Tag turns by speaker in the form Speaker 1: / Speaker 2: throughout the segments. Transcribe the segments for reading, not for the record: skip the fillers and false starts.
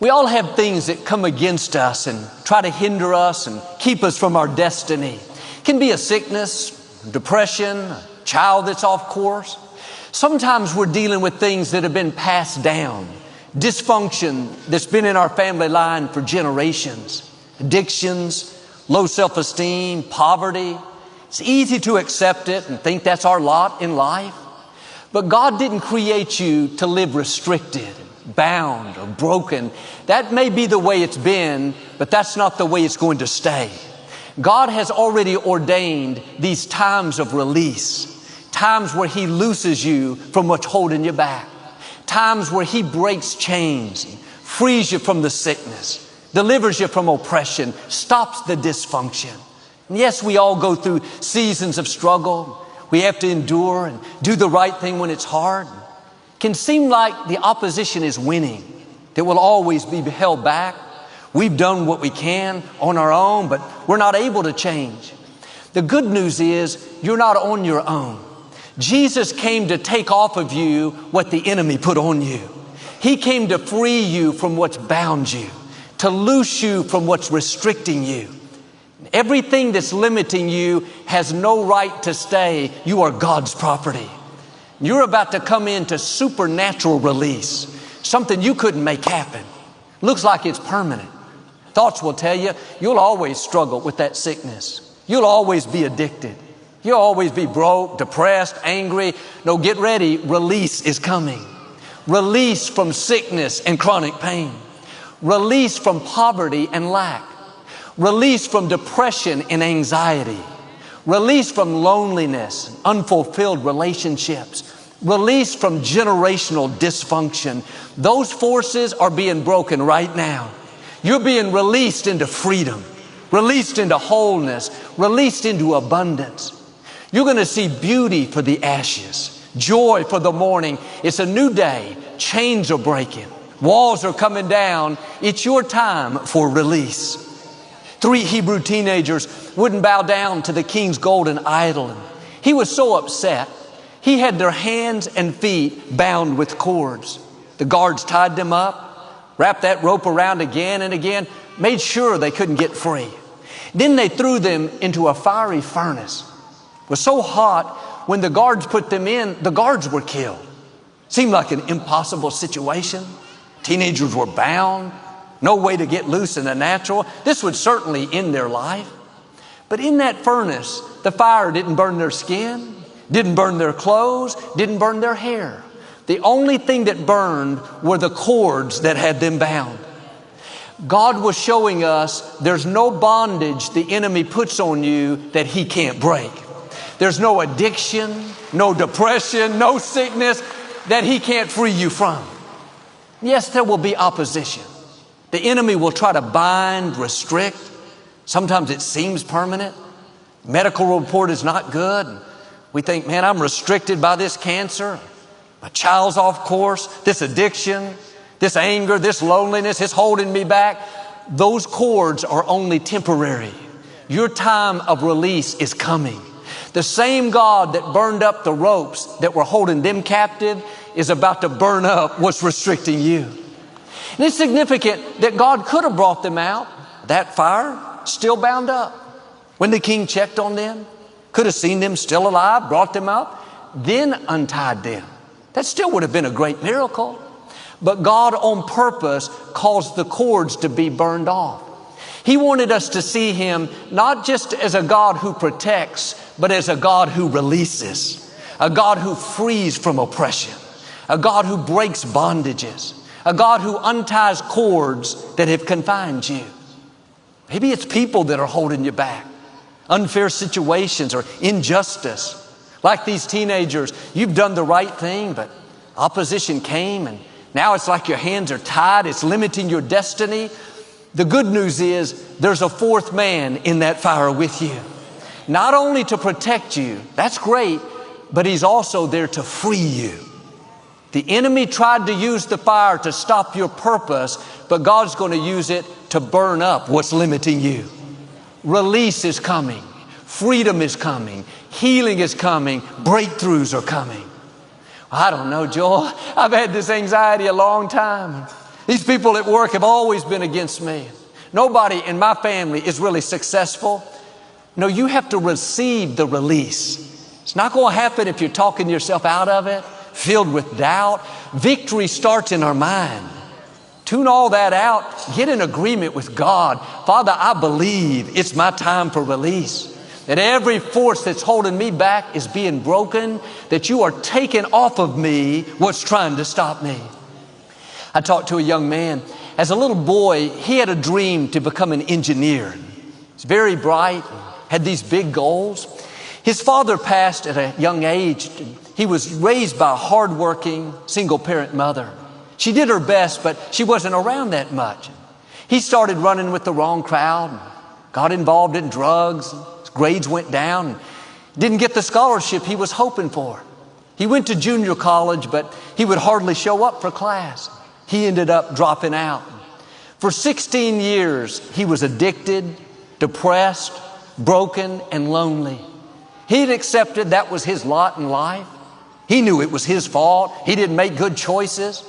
Speaker 1: We all have things that come against us and try to hinder us and keep us from our destiny. It can be a sickness, depression, a child that's off course. Sometimes we're dealing with things that have been passed down, dysfunction that's been in our family line for generations, addictions, low self-esteem, poverty. It's easy to accept it and think that's our lot in life. But God didn't create you to live restricted, bound, or broken. That may be the way it's been, but that's not the way it's going to stay. God has already ordained these times of release, times where He looses you from what's holding you back, times where He breaks chains, frees you from the sickness, delivers you from oppression, stops the dysfunction. And yes, we all go through seasons of struggle. We have to endure and do the right thing when it's hard. It can seem like the opposition is winning, that we'll always be held back. We've done what we can on our own, but we're not able to change. The good news is you're not on your own. Jesus came to take off of you what the enemy put on you. He came to free you from what's bound you, to loose you from what's restricting you. Everything that's limiting you has no right to stay. You are God's property. You're about to come into supernatural release, something you couldn't make happen. Looks like it's permanent. Thoughts will tell you, you'll always struggle with that sickness. You'll always be addicted. You'll always be broke, depressed, angry. No, get ready. Release is coming. Release from sickness and chronic pain. Release from poverty and lack. Release from depression and anxiety. Release from loneliness, unfulfilled relationships. Release from generational dysfunction. Those forces are being broken right now. You're being released into freedom, released into wholeness, released into abundance. You're going to see beauty for the ashes, joy for the morning. It's a new day. Chains are breaking. Walls are coming down. It's your time for release. 3 Hebrew teenagers wouldn't bow down to the king's golden idol. He was so upset. He had their hands and feet bound with cords. The guards tied them up, wrapped that rope around again and again, made sure they couldn't get free. Then they threw them into a fiery furnace. It was so hot, when the guards put them in, the guards were killed. Seemed like an impossible situation. Teenagers were bound. No way to get loose in the natural. This would certainly end their life. But in that furnace, the fire didn't burn their skin, didn't burn their clothes, didn't burn their hair. The only thing that burned were the cords that had them bound. God was showing us there's no bondage the enemy puts on you that he can't break. There's no addiction, no depression, no sickness that he can't free you from. Yes, there will be opposition. The enemy will try to bind, restrict. Sometimes it seems permanent. Medical report is not good. We think, man, I'm restricted by this cancer. My child's off course. This addiction, this anger, this loneliness is holding me back. Those cords are only temporary. Your time of release is coming. The same God that burned up the ropes that were holding them captive is about to burn up what's restricting you. And it's significant that God could have brought them out. That fire still bound up. When the king checked on them, could have seen them still alive, brought them up, then untied them. That still would have been a great miracle. But God on purpose caused the cords to be burned off. He wanted us to see Him not just as a God who protects, but as a God who releases, a God who frees from oppression, a God who breaks bondages, a God who unties cords that have confined you. Maybe it's people that are holding you back, unfair situations or injustice. Like these teenagers, you've done the right thing, but opposition came and now it's like your hands are tied. It's limiting your destiny. The good news is there's a fourth man in that fire with you. Not only to protect you, that's great, but he's also there to free you. The enemy tried to use the fire to stop your purpose, but God's going to use it to burn up what's limiting you. Release is coming. Freedom is coming. Healing is coming. Breakthroughs are coming. I don't know, Joel. I've had this anxiety a long time. These people at work have always been against me. Nobody in my family is really successful. No, you have to receive the release. It's not going to happen if you're talking yourself out of it, filled with doubt. Victory starts in our mind. Tune all that out. Get in agreement with God. Father, I believe it's my time for release. That every force that's holding me back is being broken. That you are taking off of me what's trying to stop me. I talked to a young man. As a little boy, he had a dream to become an engineer. He's very bright, had these big goals. His father passed at a young age. He was raised by a hardworking, single-parent mother. She did her best, but she wasn't around that much. He started running with the wrong crowd, got involved in drugs, his grades went down, didn't get the scholarship he was hoping for. He went to junior college, but he would hardly show up for class. He ended up dropping out. For 16 years, he was addicted, depressed, broken, and lonely. He'd accepted that was his lot in life. He knew it was his fault. He didn't make good choices.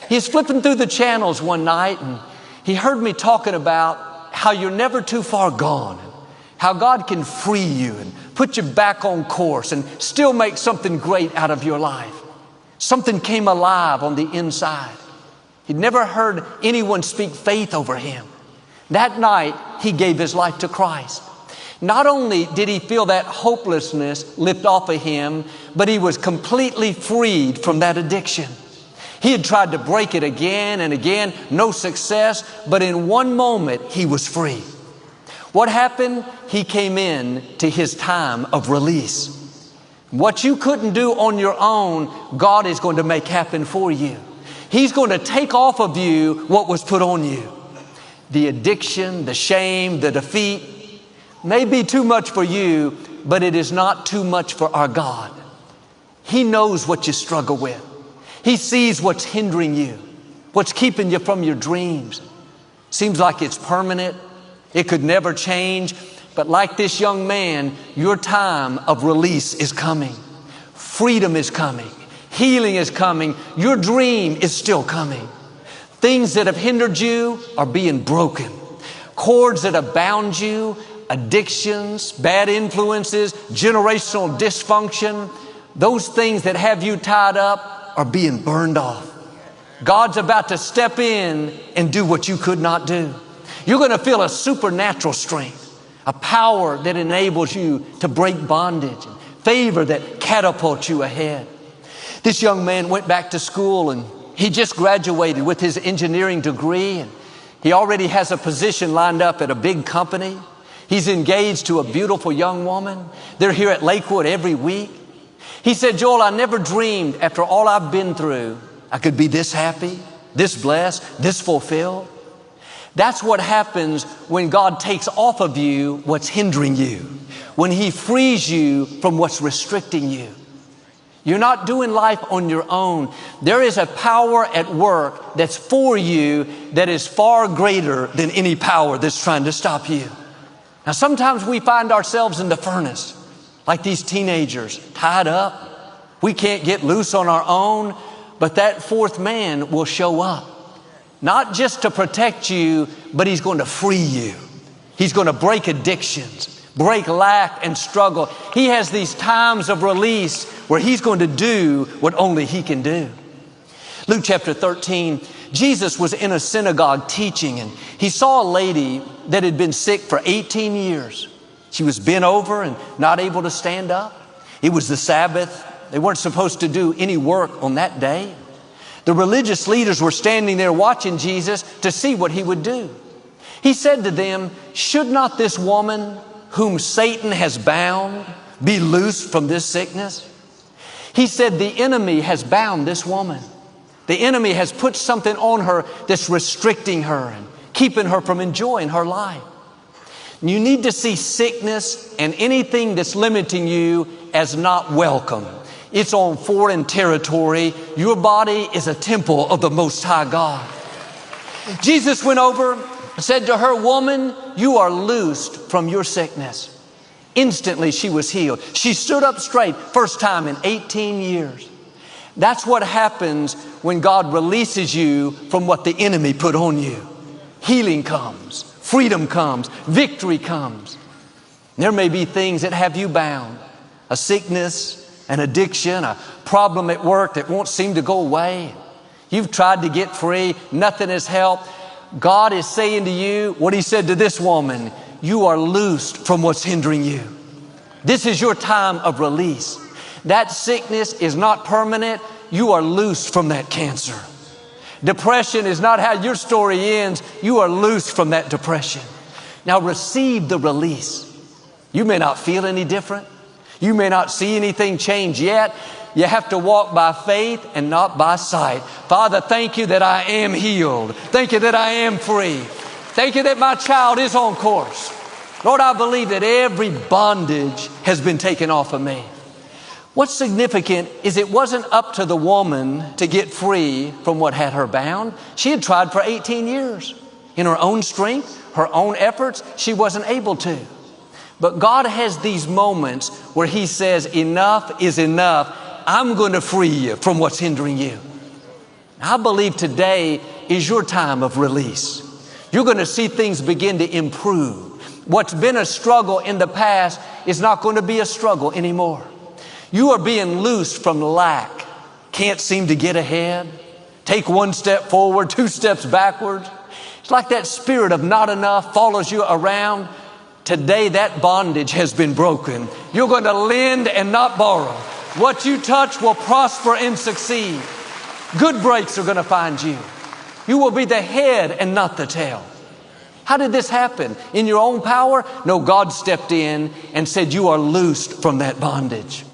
Speaker 1: He was flipping through the channels one night, and he heard me talking about how you're never too far gone, how God can free you and put you back on course and still make something great out of your life. Something came alive on the inside. He'd never heard anyone speak faith over him. That night, he gave his life to Christ. Not only did he feel that hopelessness lift off of him, but he was completely freed from that addiction. He had tried to break it again and again, no success, but in one moment, he was free. What happened? He came in to his time of release. What you couldn't do on your own, God is going to make happen for you. He's going to take off of you what was put on you. The addiction, the shame, the defeat may be too much for you, but it is not too much for our God. He knows what you struggle with. He sees what's hindering you, what's keeping you from your dreams. Seems like it's permanent. It could never change. But like this young man, your time of release is coming. Freedom is coming. Healing is coming. Your dream is still coming. Things that have hindered you are being broken. Cords that have bound you, addictions, bad influences, generational dysfunction, those things that have you tied up are being burned off. God's about to step in and do what you could not do. You're going to feel a supernatural strength, a power that enables you to break bondage, and favor that catapults you ahead. This young man went back to school and he just graduated with his engineering degree, and he already has a position lined up at a big company. He's engaged to a beautiful young woman. They're here at Lakewood every week. He said, Joel, I never dreamed after all I've been through, I could be this happy, this blessed, this fulfilled. That's what happens when God takes off of you what's hindering you, when He frees you from what's restricting you. You're not doing life on your own. There is a power at work that's for you that is far greater than any power that's trying to stop you. Now, sometimes we find ourselves in the furnace, like these teenagers, tied up. We can't get loose on our own, but that fourth man will show up. Not just to protect you, but he's going to free you. He's going to break addictions, break lack and struggle. He has these times of release where he's going to do what only he can do. Luke chapter 13, Jesus was in a synagogue teaching, and he saw a lady that had been sick for 18 years. She was bent over and not able to stand up. It was the Sabbath. They weren't supposed to do any work on that day. The religious leaders were standing there watching Jesus to see what he would do. He said to them, should not this woman whom Satan has bound be loosed from this sickness? He said the enemy has bound this woman. The enemy has put something on her that's restricting her and keeping her from enjoying her life. You need to see sickness and anything that's limiting you as not welcome. It's on foreign territory. Your body is a temple of the Most High God. Jesus went over and said to her, woman, you are loosed from your sickness. Instantly she was healed. She stood up straight, first time in 18 years. That's what happens when God releases you from what the enemy put on you. Healing comes, freedom comes, victory comes. There may be things that have you bound, a sickness, an addiction, a problem at work that won't seem to go away. You've tried to get free, nothing has helped. God is saying to you what He said to this woman, you are loosed from what's hindering you. This is your time of release. That sickness is not permanent. You are loosed from that cancer. Depression is not how your story ends. You are loosed from that depression. Now receive the release. You may not feel any different. You may not see anything change yet. You have to walk by faith and not by sight. Father, thank you that I am healed. Thank you that I am free. Thank you that my child is on course. Lord, I believe that every bondage has been taken off of me. What's significant is it wasn't up to the woman to get free from what had her bound. She had tried for 18 years. In her own strength, her own efforts, she wasn't able to. But God has these moments where He says, enough is enough. I'm going to free you from what's hindering you. I believe today is your time of release. You're going to see things begin to improve. What's been a struggle in the past is not going to be a struggle anymore. You are being loosed from lack. Can't seem to get ahead. Take one step forward, two steps backwards. It's like that spirit of not enough follows you around. Today that bondage has been broken. You're going to lend and not borrow. What you touch will prosper and succeed. Good breaks are going to find you. You will be the head and not the tail. How did this happen? In your own power? No, God stepped in and said you are loosed from that bondage.